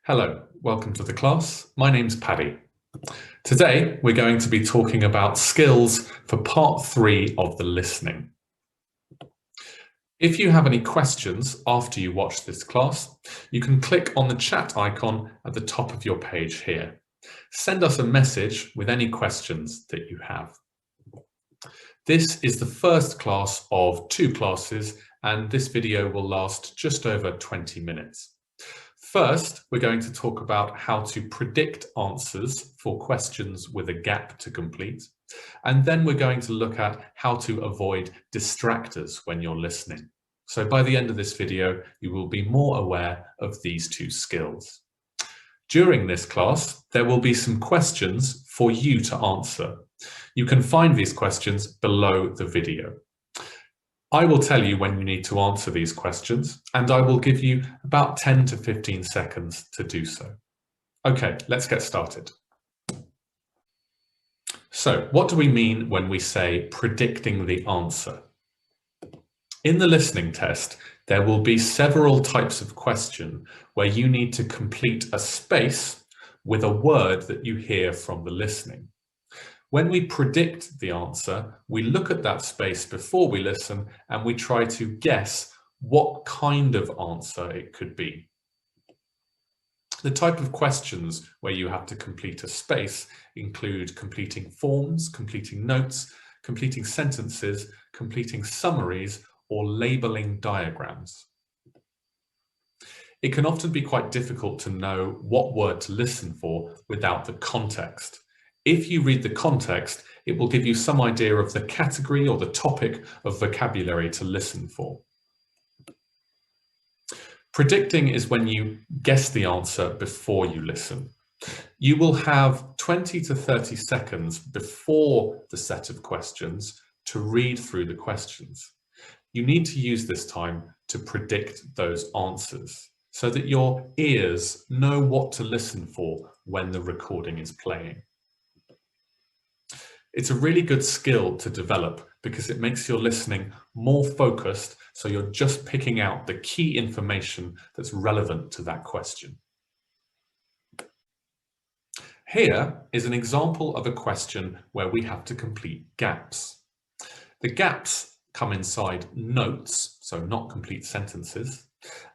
Hello, welcome to the class. My name's Paddy. Today we're going to be talking about skills for part 3 of the listening. If you have any questions after you watch this class, you can click on the chat icon at the top of your page here. Send us a message with any questions that you have. This is the first class of 2 classes, and this video will last just over 20 minutes. First, we're going to talk about how to predict answers for questions with a gap to complete. And then we're going to look at how to avoid distractors when you're listening. So by the end of this video, you will be more aware of these 2 skills. During this class, there will be some questions for you to answer. You can find these questions below the video. I will tell you when you need to answer these questions, and I will give you about 10 to 15 seconds to do so. Okay, let's get started. So, what do we mean when we say predicting the answer? In the listening test, there will be several types of question where you need to complete a space with a word that you hear from the listening. When we predict the answer, we look at that space before we listen and we try to guess what kind of answer it could be. The type of questions where you have to complete a space include completing forms, completing notes, completing sentences, completing summaries, or labeling diagrams. It can often be quite difficult to know what word to listen for without the context. If you read the context, it will give you some idea of the category or the topic of vocabulary to listen for. Predicting is when you guess the answer before you listen. You will have 20 to 30 seconds before the set of questions to read through the questions. You need to use this time to predict those answers so that your ears know what to listen for when the recording is playing. It's a really good skill to develop because it makes your listening more focused, so you're just picking out the key information that's relevant to that question. Here is an example of a question where we have to complete gaps. The gaps come inside notes, so not complete sentences,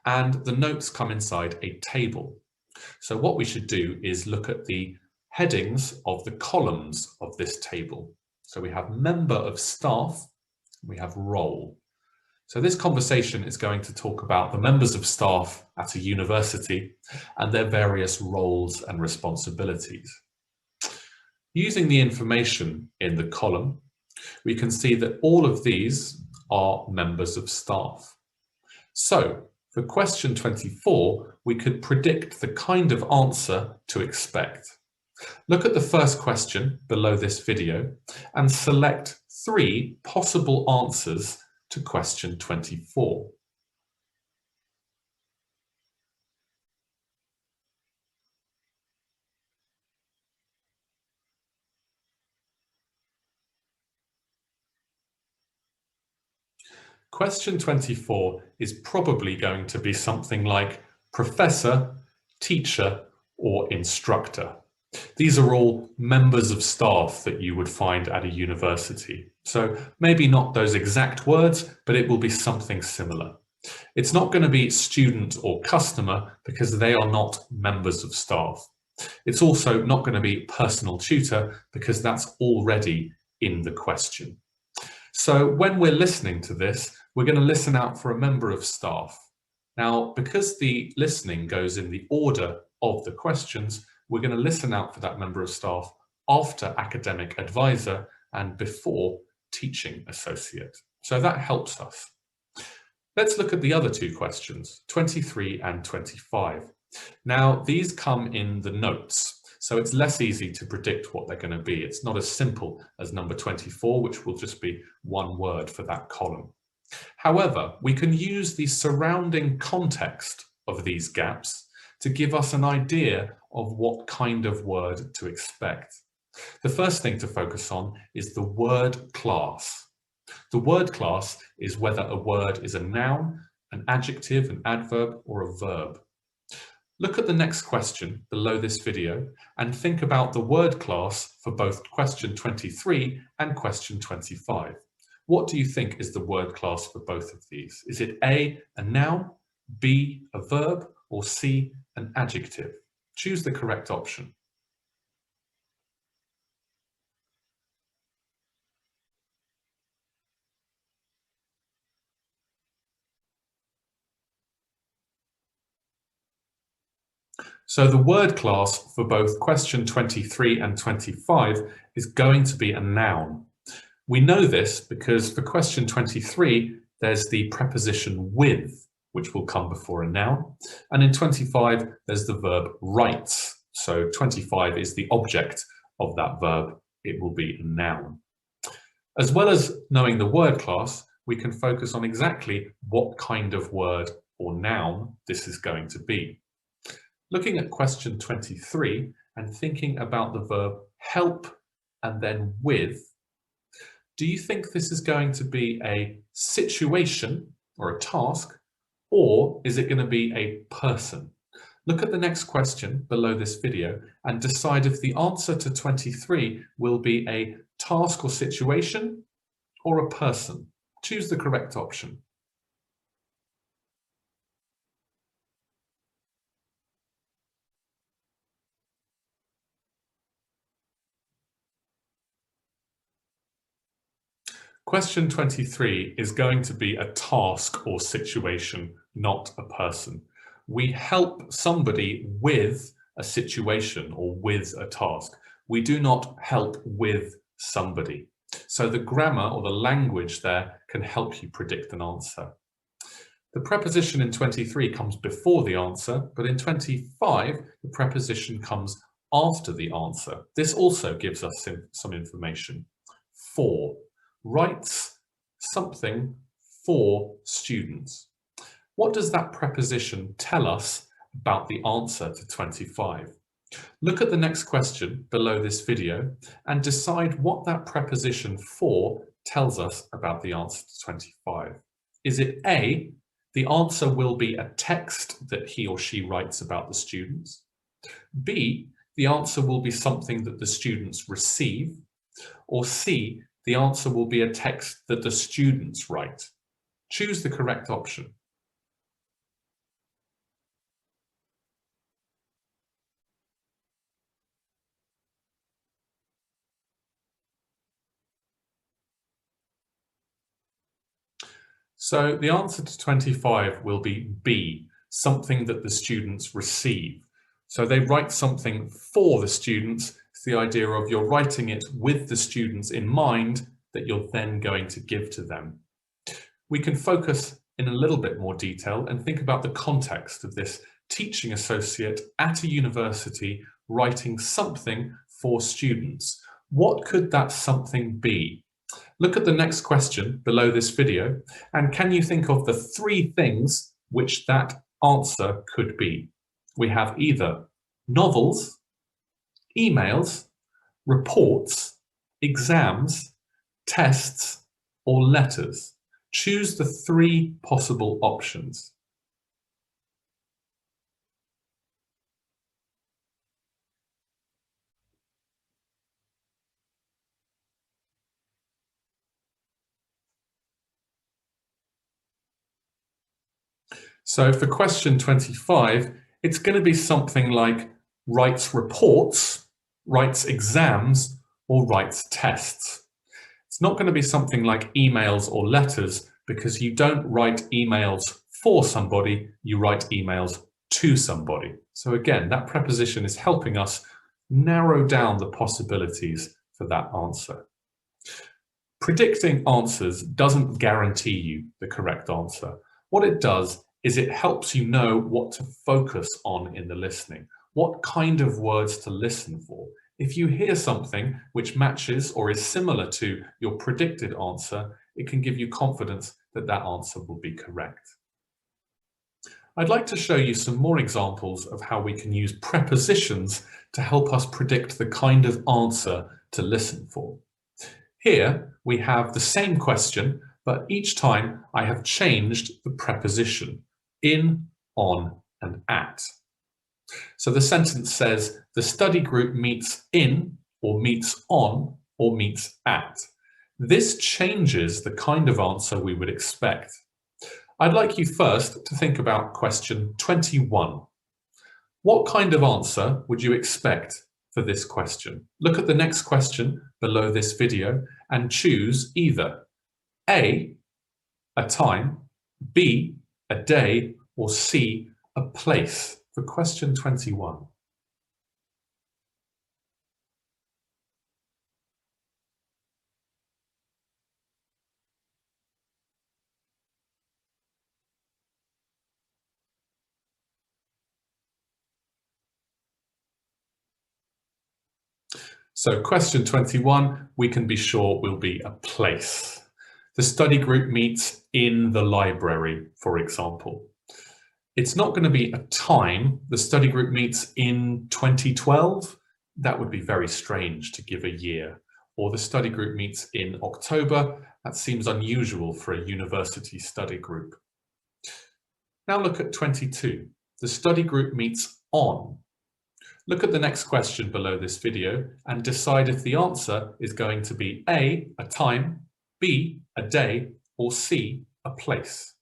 and the notes come inside a table. So what we should do is look at the headings of the columns of this table. So we have member of staff, we have role. So this conversation is going to talk about the members of staff at a university and their various roles and responsibilities. Using the information in the column, we can see that all of these are members of staff. So for question 24, we could predict the kind of answer to expect. Look at the first question below this video and select 3 possible answers to question 24. Question 24 is probably going to be something like professor, teacher, or instructor. These are all members of staff that you would find at a university. So maybe not those exact words, but it will be something similar. It's not going to be student or customer because they are not members of staff. It's also not going to be personal tutor because that's already in the question. So when we're listening to this, we're going to listen out for a member of staff. Now, because the listening goes in the order of the questions, we're going to listen out for that member of staff after academic advisor and before teaching associate. So that helps us. Let's look at the other 2 questions, 23 and 25. Now, these come in the notes, so it's less easy to predict what they're going to be. It's not as simple as number 24, which will just be one word for that column. However, we can use the surrounding context of these gaps to give us an idea of what kind of word to expect. The first thing to focus on is the word class. The word class is whether a word is a noun, an adjective, an adverb, or a verb. Look at the next question below this video and think about the word class for both question 23 and question 25. What do you think is the word class for both of these? Is it A, a noun, B, a verb, or C, an adjective? Choose the correct option. So the word class for both question 23 and 25 is going to be a noun. We know this because for question 23, there's the preposition with, which will come before a noun. And in 25, there's the verb writes. So 25 is the object of that verb. It will be a noun. As well as knowing the word class, we can focus on exactly what kind of word or noun this is going to be. Looking at question 23 and thinking about the verb help and then with, do you think this is going to be a situation or a task, or is it going to be a person? Look at the next question below this video and decide if the answer to 23 will be a task or situation or a person. Choose the correct option. Question 23 is going to be a task or situation, not a person. We help somebody with a situation or with a task. We do not help with somebody. So the grammar or the language there can help you predict an answer. The preposition in 23 comes before the answer, but in 25, the preposition comes after the answer. This also gives us some information. For. Writes something for students. What does that preposition tell us about the answer to 25? Look at the next question below this video and decide what that preposition for tells us about the answer to 25. Is it A, the answer will be a text that he or she writes about the students? B, the answer will be something that the students receive? Or C, the answer will be a text that the students write? Choose the correct option. So the answer to 25 will be B, something that the students receive. So they write something for the students. It's the idea of you're writing it with the students in mind that you're then going to give to them. We can focus in a little bit more detail and think about the context of this teaching associate at a university writing something for students. What could that something be? Look at the next question below this video, and can you think of the three things which that answer could be? We have either novels, emails, reports, exams, tests, or letters. Choose the three possible options. So for question 25, it's going to be something like writes reports, writes exams, or writes tests. It's not going to be something like emails or letters because you don't write emails for somebody, you write emails to somebody. So again, that preposition is helping us narrow down the possibilities for that answer. Predicting answers doesn't guarantee you the correct answer. What it does is it helps you know what to focus on in the listening, what kind of words to listen for. If you hear something which matches or is similar to your predicted answer, it can give you confidence that that answer will be correct. I'd like to show you some more examples of how we can use prepositions to help us predict the kind of answer to listen for. Here we have the same question, but each time I have changed the preposition in, on, and at. So the sentence says, the study group meets in, or meets on, or meets at. This changes the kind of answer we would expect. I'd like you first to think about question 21. What kind of answer would you expect for this question? Look at the next question below this video and choose either A, a time, B, a day, or C, a place for question 21. So question 21, we can be sure will be a place. The study group meets in the library, for example. It's not going to be a time. The study group meets in 2012. That would be very strange to give a year. Or the study group meets in October. That seems unusual for a university study group. Now look at 22. The study group meets on. Look at the next question below this video and decide if the answer is going to be A, a time, B, a day, or C, a place.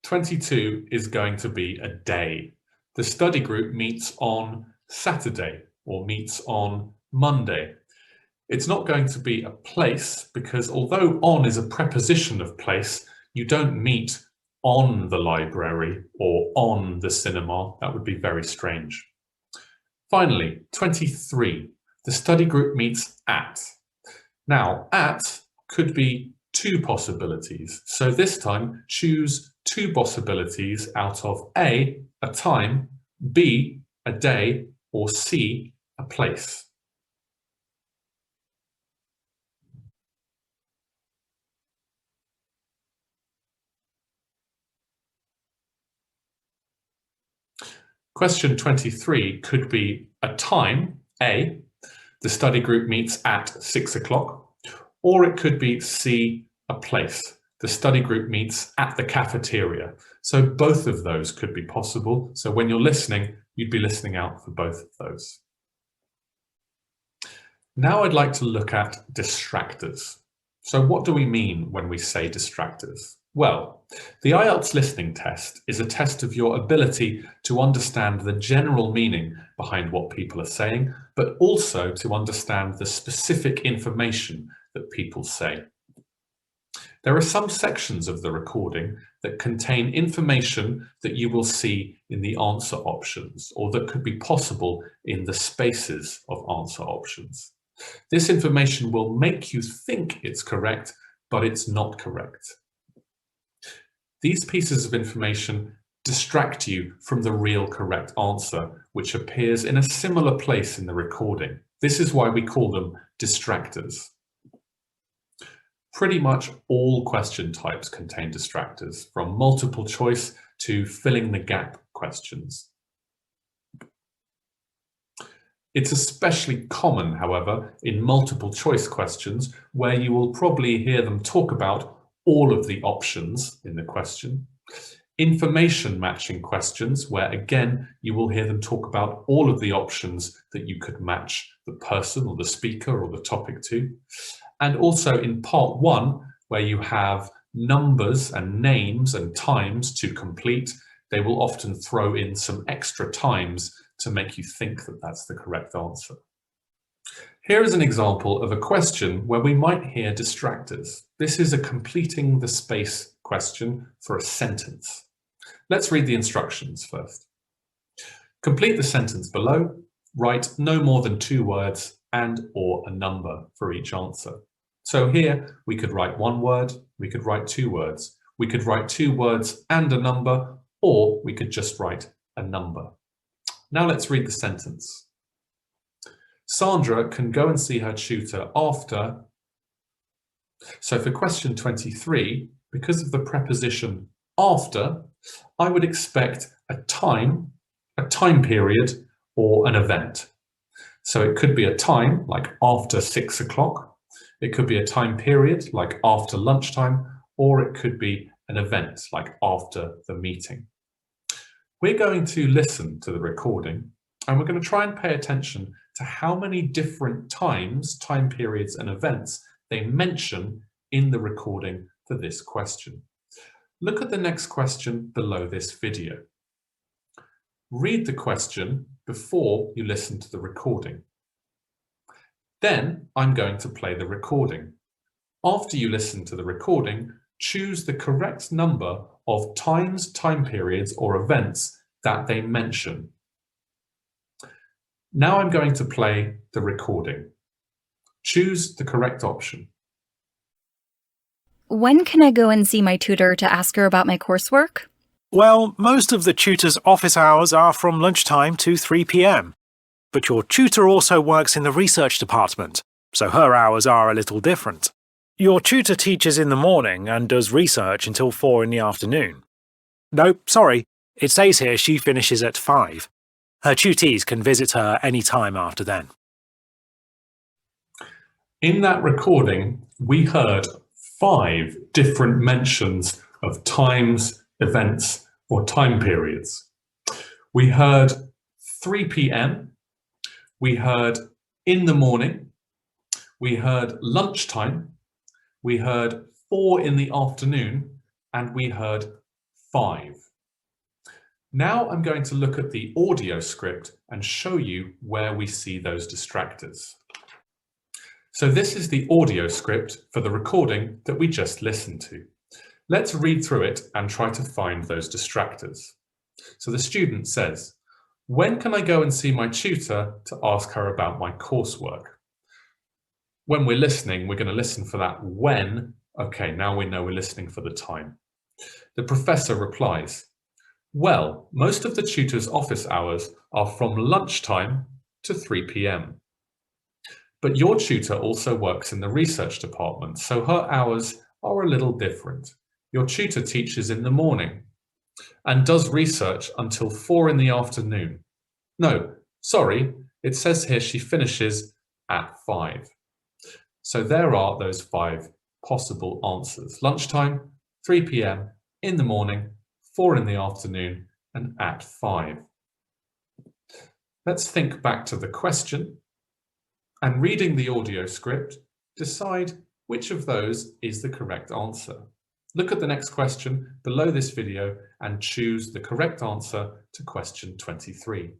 "22 is going to be a day. The study group meets on Saturday or meets on Monday. It's not going to be a place because although on is a preposition of place, you don't meet on the library or on the cinema. That would be very strange. Finally, 23. The study group meets at. Now, at could be two possibilities. So this time, choose two possibilities out of A, a time, B, a day, or C, a place. Question 23 could be a time, A, the study group meets at 6 o'clock, or it could be C, a place. The study group meets at the cafeteria. So both of those could be possible. So when you're listening, you'd be listening out for both of those. Now I'd like to look at distractors. So what do we mean when we say distractors? Well, the IELTS listening test is a test of your ability to understand the general meaning behind what people are saying, but also to understand the specific information that people say. There are some sections of the recording that contain information that you will see in the answer options, or that could be possible in the spaces of answer options. This information will make you think it's correct, but it's not correct. These pieces of information distract you from the real correct answer, which appears in a similar place in the recording. This is why we call them distractors. Pretty much all question types contain distractors, from multiple choice to filling the gap questions. It's especially common, however, in multiple choice questions, where you will probably hear them talk about all of the options in the question. Information matching questions, where again, you will hear them talk about all of the options that you could match the person or the speaker or the topic to. And also in part 1, where you have numbers and names and times to complete, they will often throw in some extra times to make you think that that's the correct answer. Here is an example of a question where we might hear distractors. This is a completing the space question for a sentence. Let's read the instructions first. Complete the sentence below. Write no more than 2 words and or a number for each answer. So here we could write 1 word, we could write 2 words, we could write 2 words and a number, or we could just write a number. Now let's read the sentence. Sandra can go and see her tutor after. So for question 23, because of the preposition after, I would expect a time period, or an event. So it could be a time, like after 6 o'clock. It could be a time period, like after lunchtime, or it could be an event, like after the meeting. We're going to listen to the recording, and we're going to try and pay attention to how many different times, time periods, and events they mention in the recording for this question. Look at the next question below this video. Read the question before you listen to the recording. Then I'm going to play the recording. After you listen to the recording, choose the correct number of times, time periods, or events that they mention. Now I'm going to play the recording. Choose the correct option. When can I go and see my tutor to ask her about my coursework? Well, most of the tutor's office hours are from lunchtime to 3 p.m. But your tutor also works in the research department, so her hours are a little different. Your tutor teaches in the morning and does research until 4 in the afternoon. No, sorry, it says here she finishes at 5. Her tutees can visit her any time after then. In that recording, we heard 5 different mentions of times, events, or time periods. We heard 3 p.m., we heard in the morning, we heard lunchtime, we heard 4 in the afternoon, and we heard 5. Now I'm going to look at the audio script and show you where we see those distractors. So this is the audio script for the recording that we just listened to. Let's read through it and try to find those distractors. So the student says, "When can I go and see my tutor to ask her about my coursework?" When we're listening, we're going to listen for that when. Okay, now we know we're listening for the time. The professor replies, "Well, most of the tutor's office hours are from lunchtime to 3 p.m. But your tutor also works in the research department, so her hours are a little different. Your tutor teaches in the morning and does research until 4 in the afternoon. No, sorry, it says here she finishes at 5. So there are those 5 possible answers. Lunchtime, 3 p.m, in the morning, 4 in the afternoon, and at 5. Let's think back to the question, and reading the audio script, decide which of those is the correct answer. Look at the next question below this video and choose the correct answer to question 23.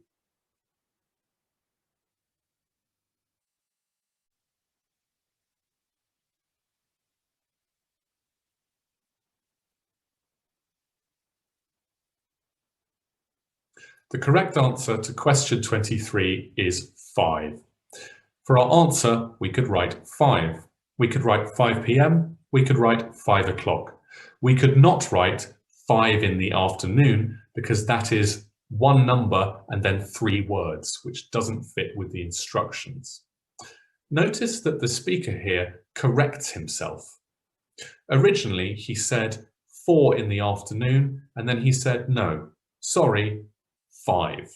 The correct answer to question 23 is 5. For our answer, we could write 5. We could write 5 p.m. We could write 5 o'clock. We could not write 5 in the afternoon because that is one number and then 3 words, which doesn't fit with the instructions. Notice that the speaker here corrects himself. Originally, he said 4 in the afternoon, and then he said, no, sorry, 5.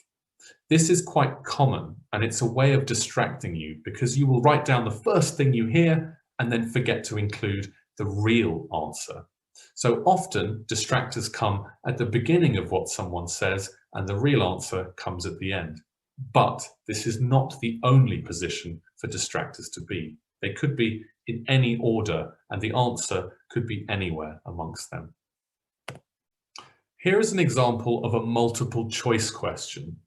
This is quite common, and it's a way of distracting you because you will write down the first thing you hear and then forget to include the real answer. So often distractors come at the beginning of what someone says and the real answer comes at the end. But this is not the only position for distractors to be. They could be in any order and the answer could be anywhere amongst them. Here is an example of a multiple choice question.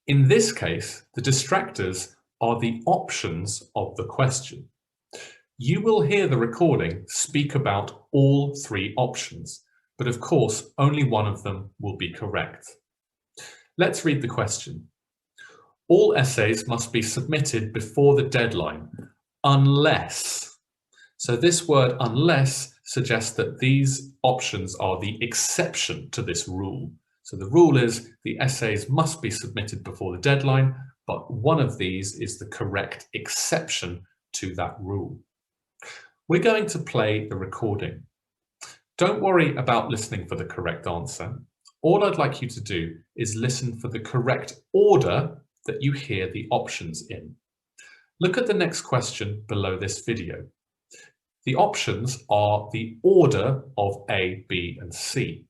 In this case, the distractors are the options of the question. You will hear the recording speak about all 3 options, but of course, only one of them will be correct. Let's read the question. All essays must be submitted before the deadline, unless. So this word unless suggests that these options are the exception to this rule. So the rule is the essays must be submitted before the deadline, but one of these is the correct exception to that rule. We're going to play the recording. Don't worry about listening for the correct answer. All I'd like you to do is listen for the correct order that you hear the options in. Look at the next question below this video. The options are the order of A, B, and C.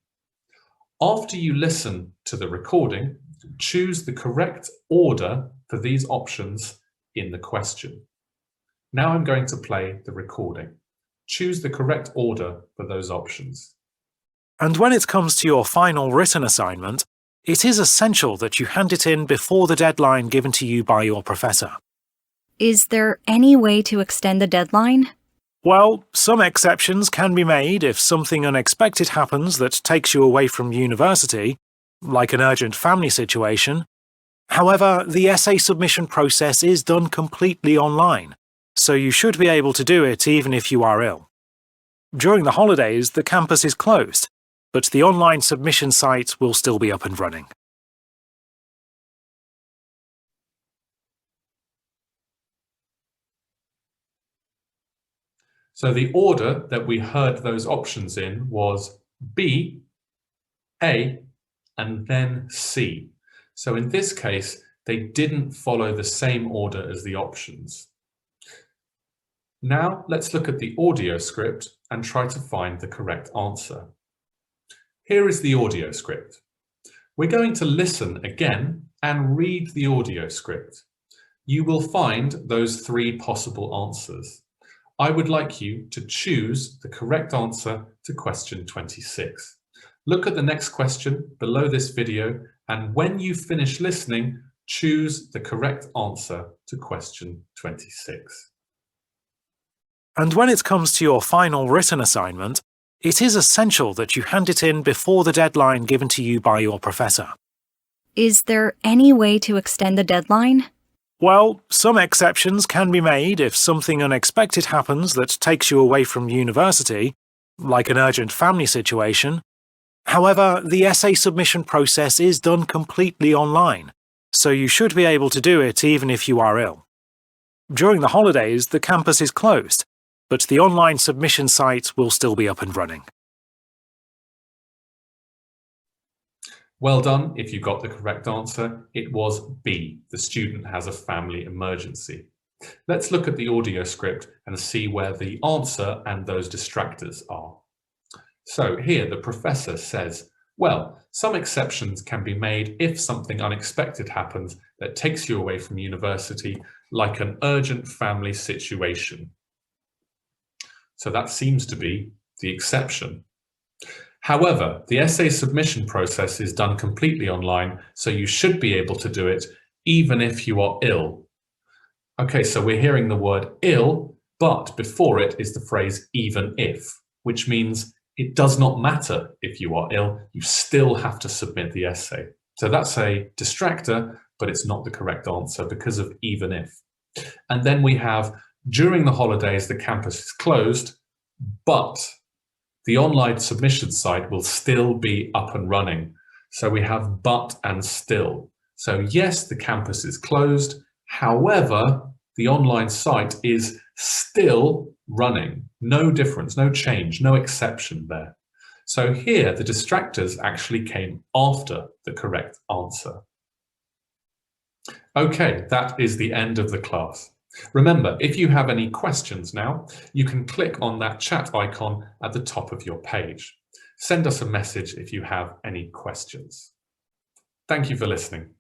After you listen to the recording, choose the correct order for these options in the question. Now I'm going to play the recording. Choose the correct order for those options. And when it comes to your final written assignment, it is essential that you hand it in before the deadline given to you by your professor. Is there any way to extend the deadline? Well, some exceptions can be made if something unexpected happens that takes you away from university, like an urgent family situation. However, the essay submission process is done completely online, so you should be able to do it even if you are ill. During the holidays, the campus is closed, but the online submission site will still be up and running. So the order that we heard those options in was B, A, and then C. So in this case, they didn't follow the same order as the options. Now let's look at the audio script and try to find the correct answer. Here is the audio script. We're going to listen again and read the audio script. You will find those three possible answers. I would like you to choose the correct answer to question 26. Look at the next question below this video, and when you finish listening, choose the correct answer to question 26. And when it comes to your final written assignment, it is essential that you hand it in before the deadline given to you by your professor. Is there any way to extend the deadline? Well, some exceptions can be made if something unexpected happens that takes you away from university, like an urgent family situation. However, the essay submission process is done completely online, so you should be able to do it even if you are ill. During the holidays, the campus is closed, but the online submission site will still be up and running. Well done if you got the correct answer. It was B, the student has a family emergency. Let's look at the audio script and see where the answer and those distractors are. So here the professor says, well, some exceptions can be made if something unexpected happens that takes you away from university, like an urgent family situation. So that seems to be the exception. However, the essay submission process is done completely online, so you should be able to do it even if you are ill. Okay, so we're hearing the word ill, but before it is the phrase even if, which means it does not matter if you are ill, you still have to submit the essay. So that's a distractor, but it's not the correct answer because of even if. And then we have, during the holidays, the campus is closed, but the online submission site will still be up and running. So we have but and still. So yes, the campus is closed. However, the online site is still running. No difference, no change, no exception there. So here, the distractors actually came after the correct answer. Okay, that is the end of the class. Remember, if you have any questions now, you can click on that chat icon at the top of your page. Send us a message if you have any questions. Thank you for listening.